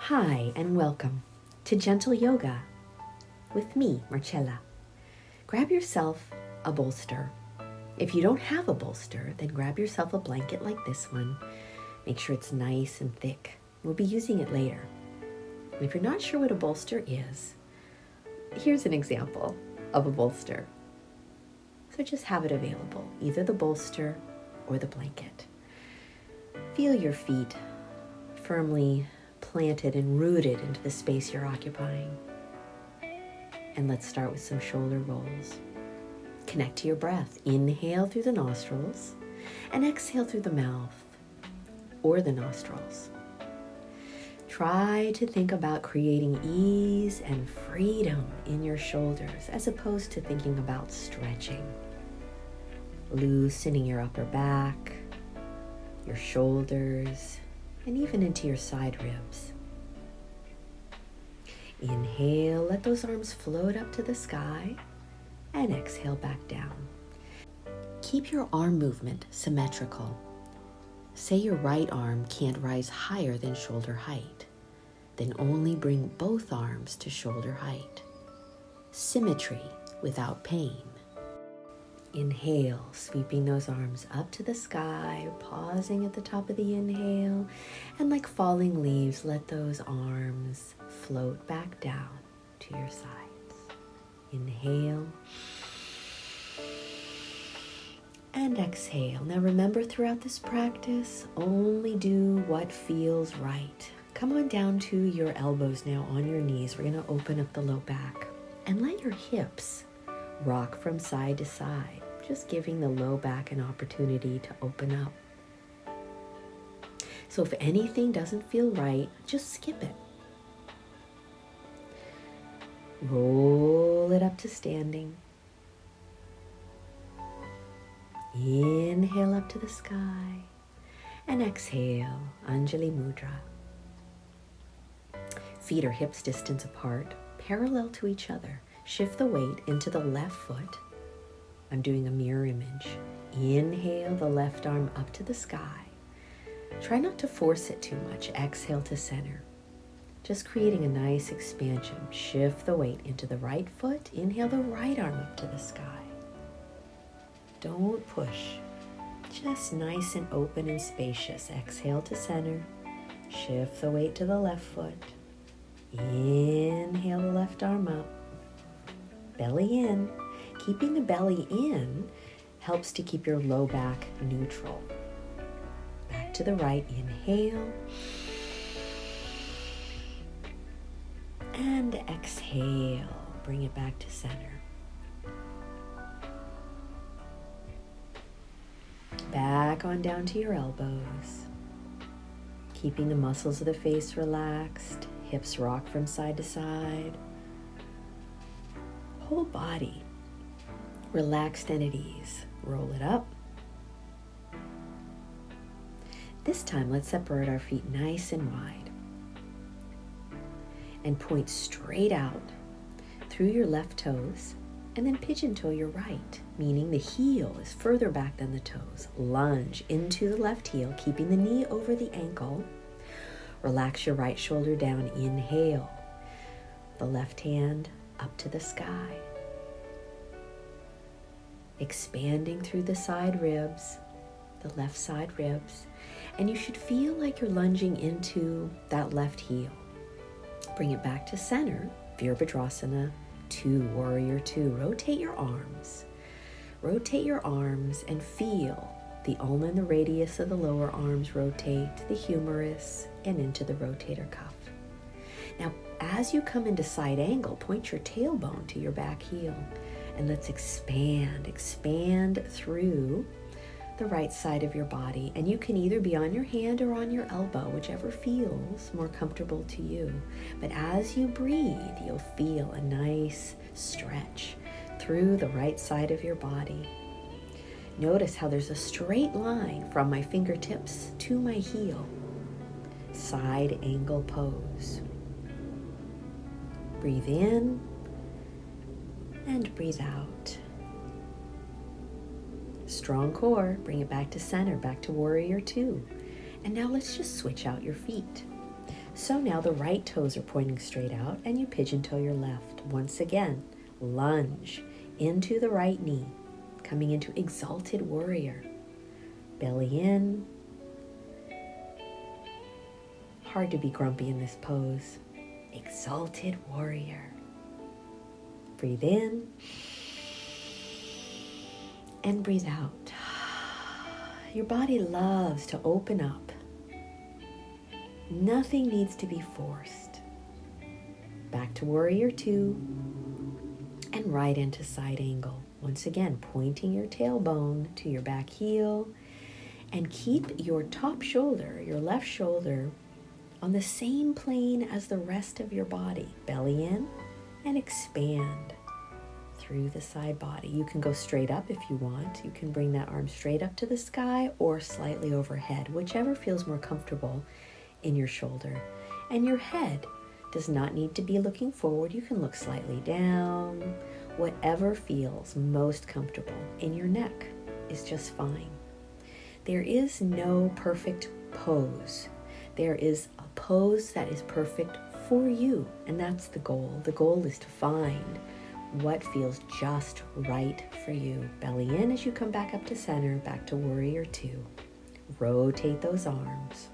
Hi, and welcome to Gentle Yoga with me, Marcella. Grab yourself a bolster. If you don't have a bolster, then grab yourself a blanket like this one. Make sure it's nice and thick. We'll be using it later. And if you're not sure what a bolster is, here's an example of a bolster. So just have it available, either the bolster or the blanket. Feel your feet firmly planted and rooted into the space you're occupying. And let's start with some shoulder rolls. Connect to your breath. Inhale through the nostrils and exhale through the mouth or the nostrils. Try to think about creating ease and freedom in your shoulders as opposed to thinking about stretching. Loosening your upper back, your shoulders, and even into your side ribs. Inhale, let those arms float up to the sky, and exhale back down. Keep your arm movement symmetrical. Say your right arm can't rise higher than shoulder height. Then only bring both arms to shoulder height. Symmetry without pain. Inhale, sweeping those arms up to the sky, pausing at the top of the inhale, and like falling leaves, let those arms float back down to your sides. Inhale and exhale. Now remember, throughout this practice, only do what feels right. Come on down to your elbows now on your knees. We're going to open up the low back and let your hips rock from side to side, just giving the low back an opportunity to open up. So if anything doesn't feel right, just skip it. Roll it up to standing. Inhale up to the sky and exhale, Anjali Mudra. Feet are hips distance apart, parallel to each other. Shift the weight into the left foot. I'm doing a mirror image. Inhale the left arm up to the sky. Try not to force it too much. Exhale to center. Just creating a nice expansion. Shift the weight into the right foot. Inhale the right arm up to the sky. Don't push. Just nice and open and spacious. Exhale to center. Shift the weight to the left foot. Inhale the left arm up. Belly in. Keeping the belly in helps to keep your low back neutral. Back to the right. Inhale. And exhale. Bring it back to center. Back on down to your elbows. Keeping the muscles of the face relaxed. Hips rock from side to side. Whole body relaxed and at ease. Roll it up. This time, let's separate our feet nice and wide and point straight out through your left toes, and then pigeon toe your right, meaning the heel is further back than the toes. Lunge into the left heel, keeping the knee over the ankle. Relax your right shoulder down. Inhale. The left hand up to the sky. Expanding through the side ribs, the left side ribs. And you should feel like you're lunging into that left heel. Bring it back to center. Virabhadrasana 2, Warrior 2. Rotate your arms. Rotate your arms and feel the ulna and the radius of the lower arms rotate, the humerus, and into the rotator cuff. Now, as you come into side angle, point your tailbone to your back heel, and let's expand through the right side of your body. And you can either be on your hand or on your elbow, whichever feels more comfortable to you. But as you breathe, you'll feel a nice stretch through the right side of your body. Notice how there's a straight line from my fingertips to my heel. Side angle pose. Breathe in and breathe out. Strong core, bring it back to center, back to Warrior 2. And now let's just switch out your feet. So now the right toes are pointing straight out and you pigeon toe your left. Once again, lunge into the right knee, coming into exalted warrior. Belly in. Hard to be grumpy in this pose. Exalted warrior. Breathe in and breathe out. Your body loves to open up. Nothing needs to be forced. Back to warrior two and right into side angle. Once again, pointing your tailbone to your back heel and keep your top shoulder, your left shoulder, on the same plane as the rest of your body. Belly in and expand through the side body. You can go straight up if you want. You can bring that arm straight up to the sky or slightly overhead, whichever feels more comfortable in your shoulder. And your head does not need to be looking forward. You can look slightly down. Whatever feels most comfortable in your neck is just fine. There is no perfect pose. There is a pose that is perfect for you, and that's the goal. The goal is to find what feels just right for you. Belly in as you come back up to center, back to warrior two. Rotate those arms.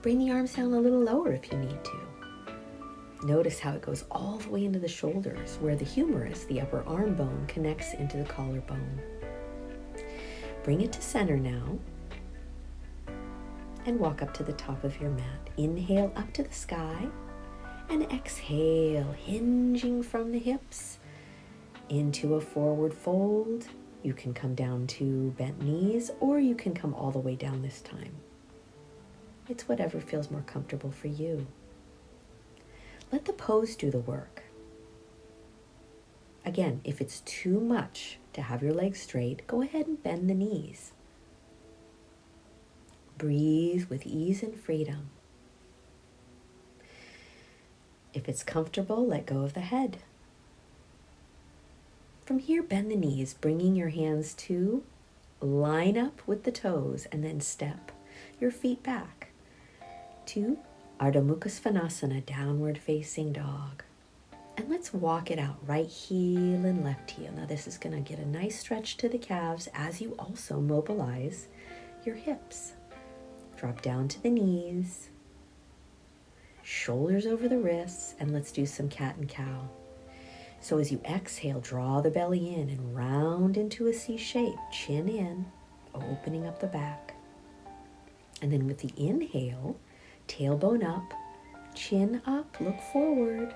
Bring the arms down a little lower if you need to. Notice how it goes all the way into the shoulders, where the humerus, the upper arm bone, connects into the collarbone. Bring it to center now, and walk up to the top of your mat. Inhale up to the sky, and exhale, hinging from the hips into a forward fold. You can come down to bent knees, or you can come all the way down this time. It's whatever feels more comfortable for you. Let the pose do the work. Again, if it's too much to have your legs straight, go ahead and bend the knees. Breathe with ease and freedom. If it's comfortable, let go of the head. From here, bend the knees, bringing your hands to line up with the toes, and then step your feet back to Ardha Mukha Svanasana, downward facing dog. And let's walk it out, right heel and left heel. Now this is going to get a nice stretch to the calves as you also mobilize your hips. Drop down to the knees, shoulders over the wrists, and let's do some cat and cow. So as you exhale, draw the belly in and round into a C shape, chin in, opening up the back. And then with the inhale, tailbone up, chin up, look forward.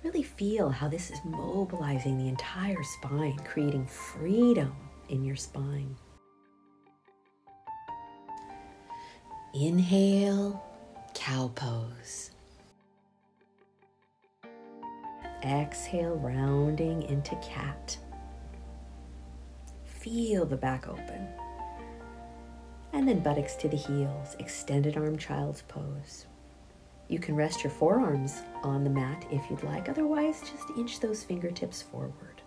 Really feel how this is mobilizing the entire spine, creating freedom in your spine. Inhale, cow pose. Exhale, rounding into cat. Feel the back open. And then buttocks to the heels, extended arm child's pose. You can rest your forearms on the mat if you'd like, otherwise just inch those fingertips forward.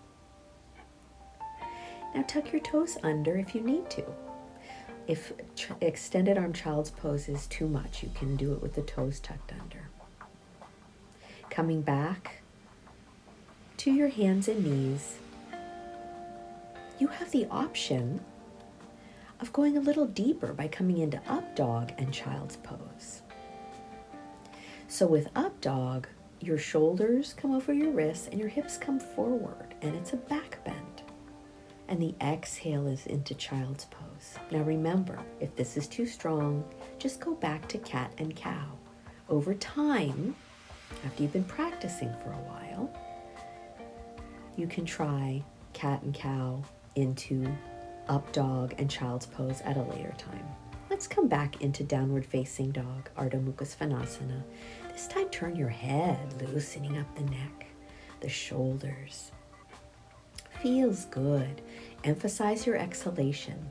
Now tuck your toes under if you need to. If extended arm child's pose is too much, you can do it with the toes tucked under. Coming back to your hands and knees, you have the option of going a little deeper by coming into up dog and child's pose. So with up dog, your shoulders come over your wrists and your hips come forward, and it's a back bend. And the exhale is into child's pose. Now remember, if this is too strong, just go back to cat and cow. Over time, after you've been practicing for a while, you can try cat and cow into up dog and child's pose at a later time. Let's come back into downward facing dog, Ardha Mukha Svanasana. This time turn your head, loosening up the neck, the shoulders. Feels good. Emphasize your exhalation.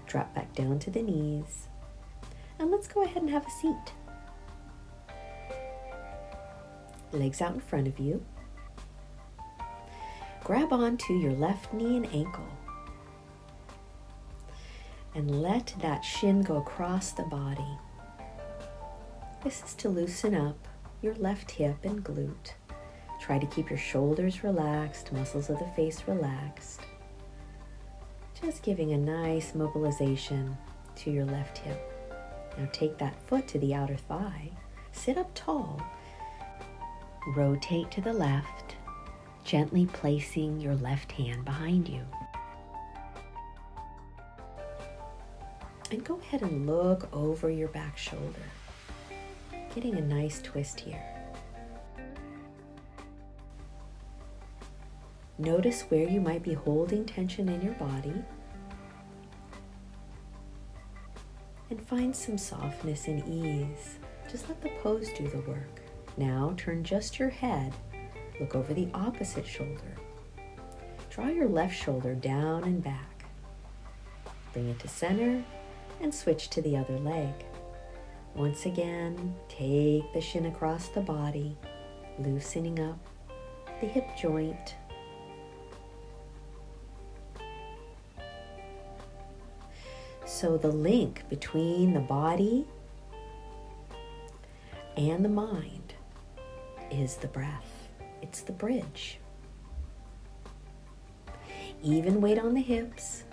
Drop back down to the knees. And let's go ahead and have a seat. Legs out in front of you. grab onto your left knee and ankle and let that shin go across the body. This is to loosen up your left hip and glute. Try to keep your shoulders relaxed, muscles of the face relaxed. Just giving a nice mobilization to your left hip. Now take that foot to the outer thigh. Sit up tall. Rotate to the left, gently placing your left hand behind you. And go ahead and look over your back shoulder, getting a nice twist here. Notice where you might be holding tension in your body and find some softness and ease. Just let the pose do the work. Now turn just your head, look over the opposite shoulder. Draw your left shoulder down and back. Bring it to center and switch to the other leg. Once again, take the shin across the body, loosening up the hip joint. So the link between the body and the mind is the breath. It's the bridge. Even weight on the hips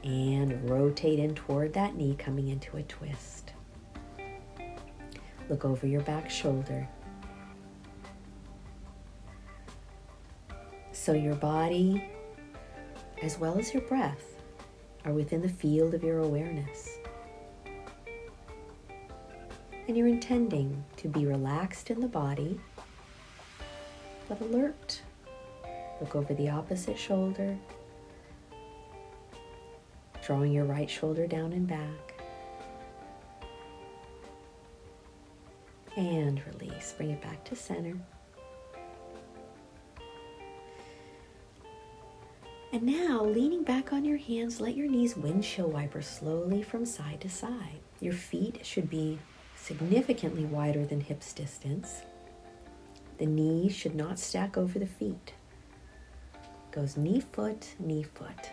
and rotate in toward that knee, coming into a twist. Look over your back shoulder. So your body, as well as your breath, are within the field of your awareness. And you're intending to be relaxed in the body, but alert. Look over the opposite shoulder, drawing your right shoulder down and back. And release. Bring it back to center. And now, leaning back on your hands, let your knees windshield wiper slowly from side to side. Your feet should be significantly wider than hips distance. The knees should not stack over the feet. Goes knee, foot, knee, foot.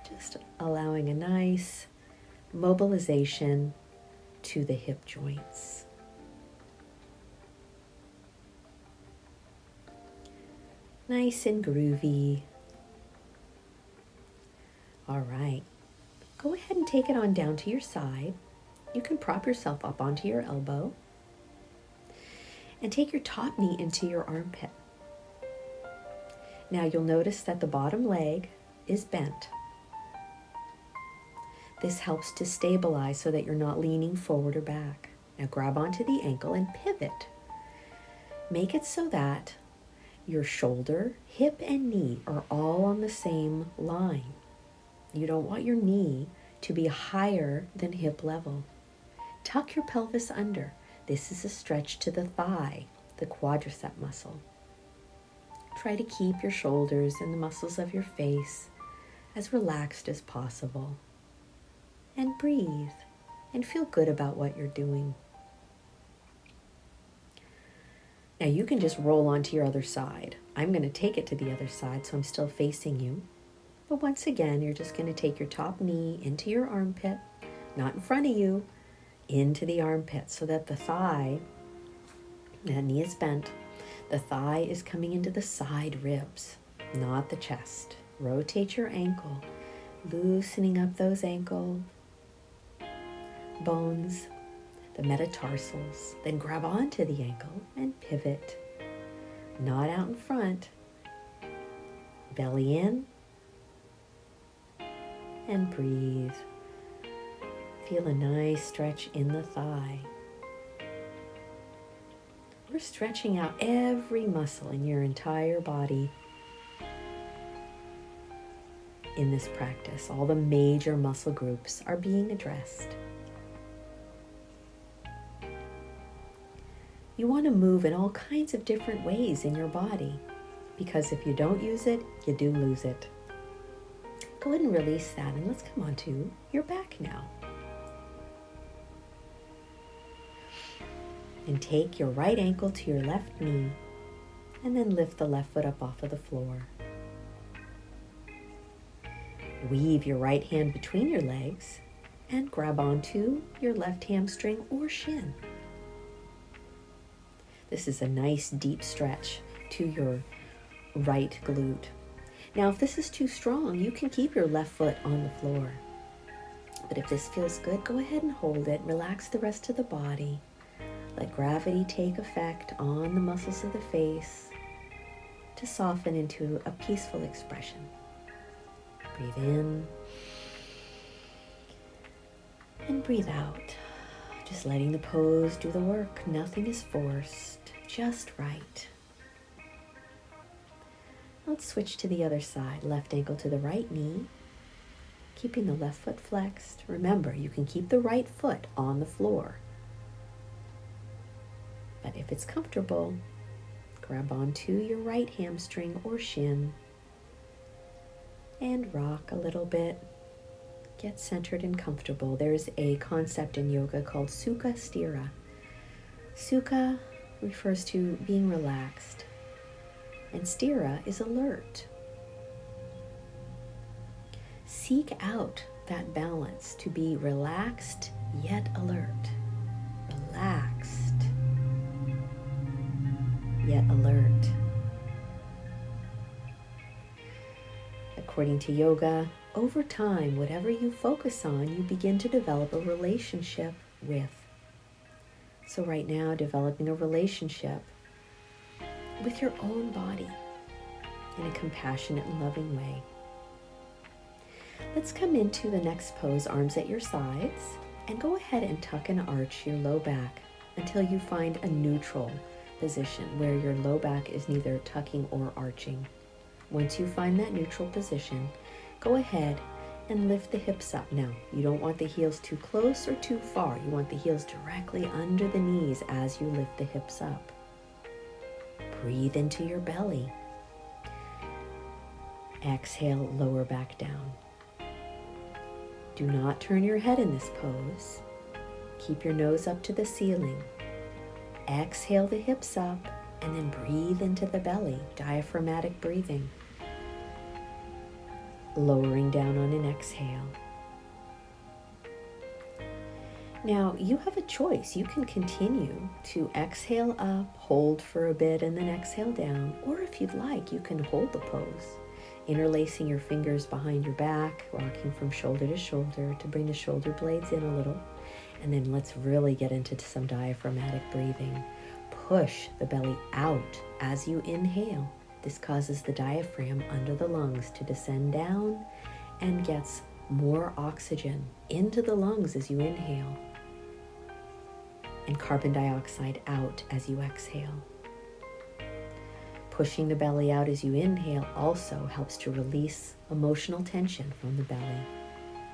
Just allowing a nice mobilization to the hip joints. Nice and groovy. All right, go ahead and take it on down to your side. You can prop yourself up onto your elbow and take your top knee into your armpit. Now you'll notice that the bottom leg is bent. This helps to stabilize so that you're not leaning forward or back. Now grab onto the ankle and pivot. Make it so that your shoulder, hip, and knee are all on the same line. You don't want your knee to be higher than hip level. Tuck your pelvis under. This is a stretch to the thigh, the quadricep muscle. Try to keep your shoulders and the muscles of your face as relaxed as possible. And breathe and feel good about what you're doing. Now you can just roll onto your other side. I'm going to take it to the other side so I'm still facing you. But once again, you're just going to take your top knee into your armpit, not in front of you, into the armpit so that the thigh, that knee is bent, the thigh is coming into the side ribs, not the chest. Rotate your ankle, loosening up those ankle bones, the metatarsals. Then grab onto the ankle and pivot, not out in front. Belly in. And breathe. Feel a nice stretch in the thigh. We're stretching out every muscle in your entire body in this practice. All the major muscle groups are being addressed. You want to move in all kinds of different ways in your body, because if you don't use it, you do lose it. Go ahead and release that, and let's come on to your back now. And take your right ankle to your left knee, and then lift the left foot up off of the floor. Weave your right hand between your legs and grab onto your left hamstring or shin. This is a nice deep stretch to your right glute. Now, if this is too strong, you can keep your left foot on the floor. But if this feels good, go ahead and hold it. Relax the rest of the body. Let gravity take effect on the muscles of the face to soften into a peaceful expression. Breathe in and breathe out. Just letting the pose do the work. Nothing is forced, just right. Let's switch to the other side. Left ankle to the right knee, keeping the left foot flexed. Remember, you can keep the right foot on the floor. But if it's comfortable, grab onto your right hamstring or shin and rock a little bit. Get centered and comfortable. There's a concept in yoga called Sukha Sthira. Sukha refers to being relaxed, and Sthira is alert. Seek out that balance to be relaxed yet alert. Relaxed yet alert. According to yoga, over time, whatever you focus on, you begin to develop a relationship with. So right now, developing a relationship with your own body in a compassionate and loving way. Let's come into the next pose, arms at your sides, and go ahead and tuck and arch your low back until you find a neutral position where your low back is neither tucking or arching. Once you find that neutral position, go ahead and lift the hips up. Now, you don't want the heels too close or too far. You want the heels directly under the knees as you lift the hips up. Breathe into your belly. Exhale, lower back down. Do not turn your head in this pose. Keep your nose up to the ceiling. Exhale the hips up and then breathe into the belly, diaphragmatic breathing. Lowering down on an exhale. Now, you have a choice. You can continue to exhale up, hold for a bit, and then exhale down. Or if you'd like, you can hold the pose, interlacing your fingers behind your back, rocking from shoulder to shoulder to bring the shoulder blades in a little. And then let's really get into some diaphragmatic breathing. Push the belly out as you inhale. This causes the diaphragm under the lungs to descend down and gets more oxygen into the lungs as you inhale, and carbon dioxide out as you exhale. Pushing the belly out as you inhale also helps to release emotional tension from the belly.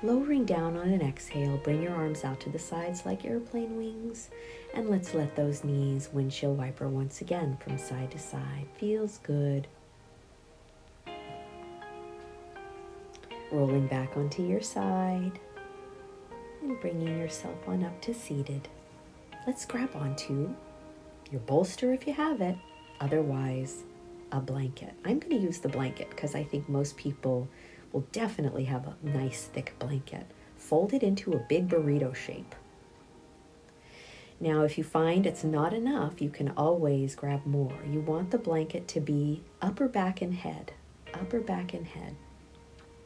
Lowering down on an exhale, bring your arms out to the sides like airplane wings, and let's let those knees windshield wiper once again from side to side. Feels good. Rolling back onto your side and bringing yourself on up to seated. Let's grab onto your bolster if you have it, otherwise a blanket. I'm going to use the blanket because I think most people will definitely have a nice thick blanket. Fold it into a big burrito shape. Now, if you find it's not enough, you can always grab more. You want the blanket to be upper back and head, upper back and head.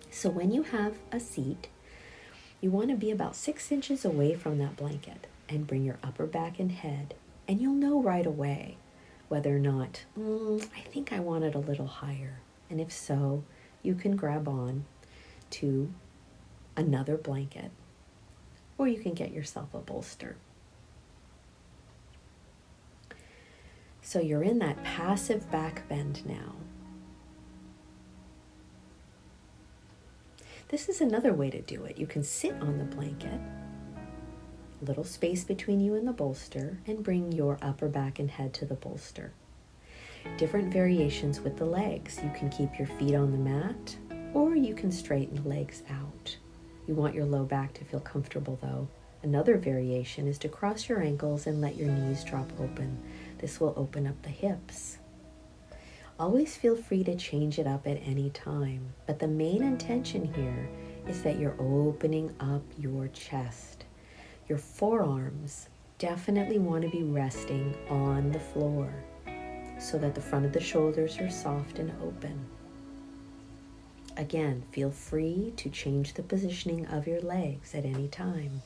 So when you have a seat, you want to be about 6 inches away from that blanket and bring your upper back and head. And you'll know right away whether or not, I think I want it a little higher. And if so, you can grab on to another blanket, or you can get yourself a bolster. So you're in that passive back bend now. This is another way to do it. You can sit on the blanket, a little space between you and the bolster, and bring your upper back and head to the bolster. Different variations with the legs. You can keep your feet on the mat, or you can straighten the legs out. You want your low back to feel comfortable though. Another variation is to cross your ankles and let your knees drop open. This will open up the hips. Always feel free to change it up at any time, but the main intention here is that you're opening up your chest. Your forearms definitely want to be resting on the floor so that the front of the shoulders are soft and open. Again, feel free to change the positioning of your legs at any time.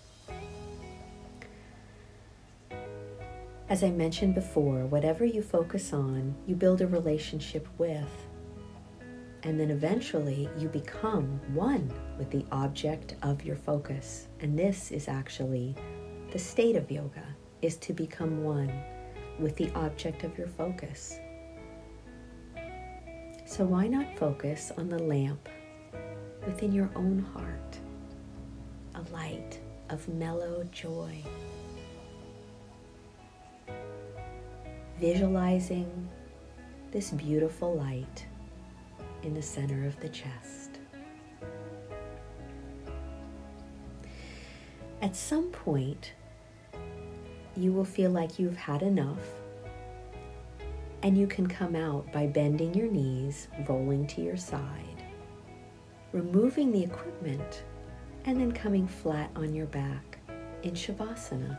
As I mentioned before, whatever you focus on, you build a relationship with. And then eventually you become one with the object of your focus. And this is actually the state of yoga, is to become one with the object of your focus. So why not focus on the lamp within your own heart, a light of mellow joy. Visualizing this beautiful light in the center of the chest. At some point, you will feel like you've had enough, and you can come out by bending your knees, rolling to your side, removing the equipment, and then coming flat on your back in Shavasana,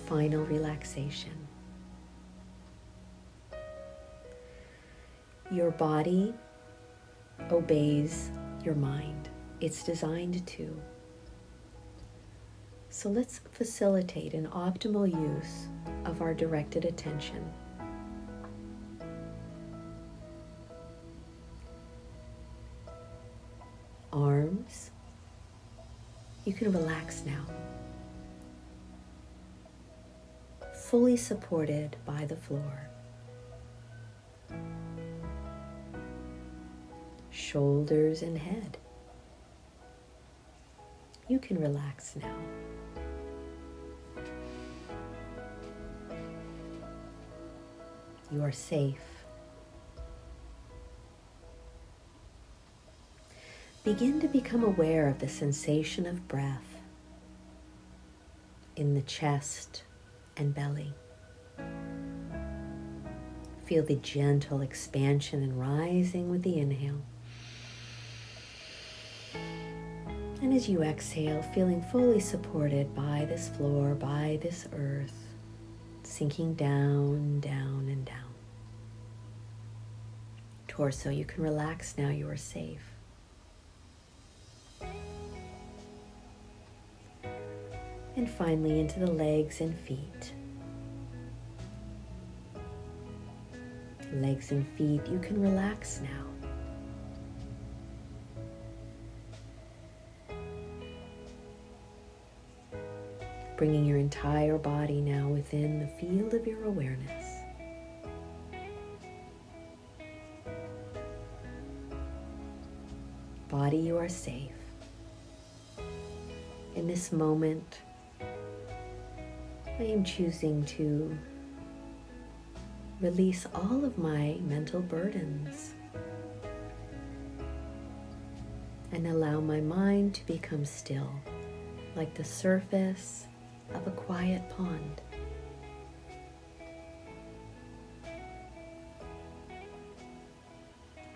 final relaxation. Your body obeys your mind. It's designed to. So let's facilitate an optimal use of our directed attention. Arms, you can relax now. Fully supported by the floor. Shoulders and head. You can relax now. You are safe. Begin to become aware of the sensation of breath in the chest and belly. Feel the gentle expansion and rising with the inhale. And as you exhale, feeling fully supported by this floor, by this earth, sinking down, down, and down. Torso, you can relax now, you are safe. And finally into the legs and feet. Legs and feet, you can relax now. Bringing your entire body now within the field of your awareness. Body, you are safe. In this moment, I am choosing to release all of my mental burdens and allow my mind to become still, like the surface of a quiet pond.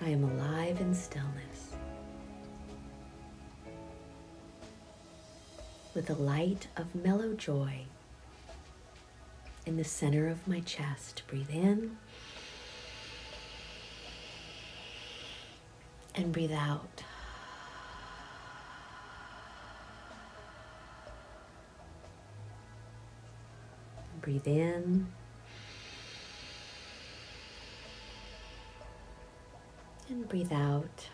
I am alive in stillness, with a light of mellow joy in the center of my chest. Breathe in and breathe out. Breathe in and breathe out.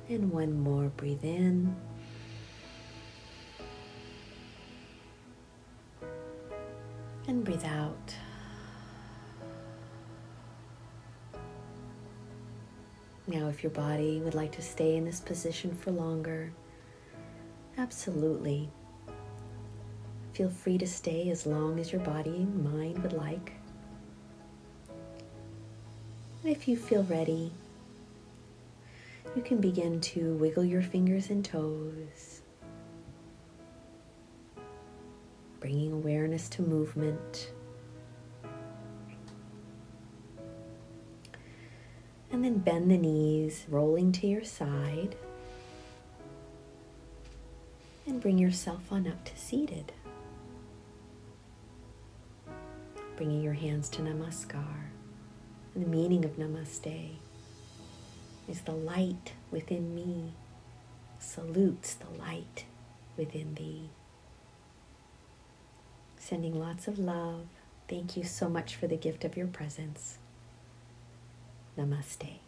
And one more, breathe in. And breathe out. Now, if your body would like to stay in this position for longer, absolutely. Feel free to stay as long as your body and mind would like. And if you feel ready, you can begin to wiggle your fingers and toes, bringing awareness to movement. And then bend the knees, rolling to your side. And bring yourself on up to seated. Bringing your hands to Namaskar. And the meaning of Namaste is the light within me salutes the light within thee. Sending lots of love. Thank you so much for the gift of your presence. Namaste.